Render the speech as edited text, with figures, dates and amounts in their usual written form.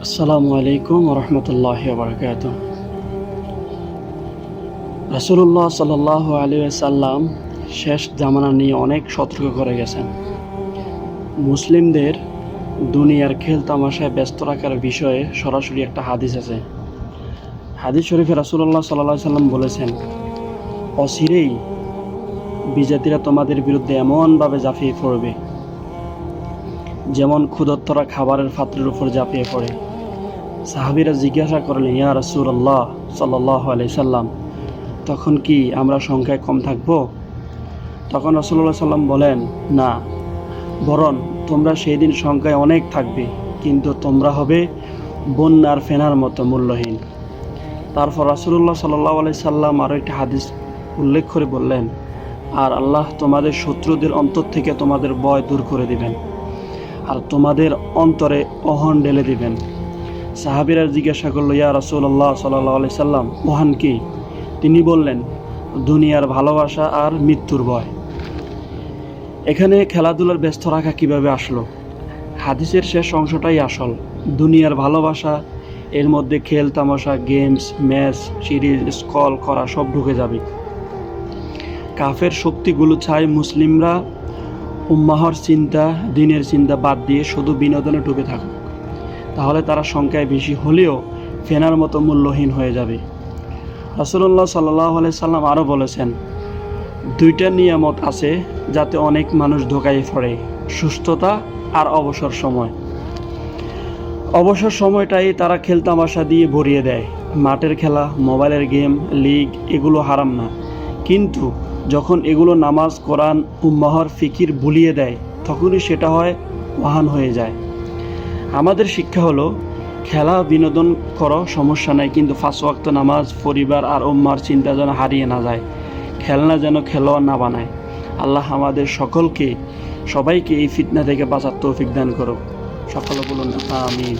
আসসালামু আলাইকুম রহমতুল্লাহি বারাকাতুহু। রাসূলুল্লাহ সাল্লাল্লাহু আলাইহি ওয়াসাল্লাম শেষ জামানা নিয়ে অনেক সতর্ক করে গেছেন। মুসলিমদের দুনিয়ার খেল তামাশায় ব্যস্ত রাখার বিষয়ে সরাসরি একটা হাদিস আছে। হাদিস শরীফে রাসূলুল্লাহ সাল্লাল্লাহু আলাইহি সাল্লাম বলেছেন, অচিরেই বিজাতিরা তোমাদের বিরুদ্ধে এমনভাবে ঝাঁপিয়ে পড়বে যেমন ক্ষুধার্তরা খাবারের পাত্রের উপর ঝাঁপিয়ে পড়ে। সাহাবীরা জিজ্ঞাসা করলেন, ইয়া রাসূলুল্লাহ সাল্লাল্লাহু আলাইহি সাল্লাম, তখন কি আমরা সংখ্যায় কম থাকব? তখন রাসূলুল্লাহ সাল্লাম বলেন, না, বরং তোমরা সেই দিন সংখ্যায় অনেক থাকবে, কিন্তু তোমরা হবে বন্যার ফেনার মতো মূল্যহীন। তারপর রাসূলুল্লাহ সাল্লাল্লাহু আলাইহি সাল্লাম আরও একটি হাদিস উল্লেখ করে বললেন, আর আল্লাহ তোমাদের শত্রুদের অন্তর থেকে তোমাদের ভয় দূর করে দিবেন আর তোমাদের অন্তরে অহন ঢেলে দিবেন। সাহাবীরা জিজ্ঞাসা করলো, ইয়া রাসূলুল্লাহ সাল্লাল্লাহু আলাইহি সাল্লাম, ওহান কি? তিনি বললেন, দুনিয়ার ভালোবাসা আর মৃত্যুর ভয়। এখানে খেলাধুলার ব্যস্ত রাখা কিভাবে আসলো? হাদিসের শেষ অংশটাই আসল। দুনিয়ার ভালোবাসা, এর মধ্যে খেল তামাশা, গেমস, ম্যাচ, সিরিজ, স্কল করা সব ঢুকে যাবে। কাফের শক্তিগুলো চায় মুসলিমরা উম্মাহর চিন্তা, দিনের চিন্তা বাদ দিয়ে শুধু বিনোদনে ডুবে থাকুক। তাহলে তারা সংখ্যায় বেশি হলেও ফেনার মতো মূল্যহীন হয়ে যাবে। রাসূলুল্লাহ সাল্লাল্লাহু আলাইহি সাল্লাম আরও বলেছেন, দুইটা নিয়ামত আছে যাতে অনেক মানুষ ধোঁকায় পড়ে, সুস্থতা আর অবসর সময়। অবসর সময়টাই তারা খেলতামাশা দিয়ে ভরিয়ে দেয়। মাঠের খেলা, মোবাইলের গেম, লিগ এগুলো হারাম না, কিন্তু যখন এগুলো নামাজ, কোরআন, উম্মাহর ফিকির ভুলিয়ে দেয়, তখনই সেটা হয় ওয়াহান হয়ে যায়। আমাদের শিক্ষা হলো, খেলা বিনোদন করো, সমস্যা নাই, কিন্তু 5 ওয়াক্ত নামাজ, পরিবার আর উম্মার চিন্তা যেন হারিয়ে না যায়। খেলনা যেন খেলোয়াড় না বানায়। আল্লাহ আমাদের সবাইকে এই ফিতনা থেকে বাঁচার তৌফিক দান করুক। সকলে বলুন আমিন।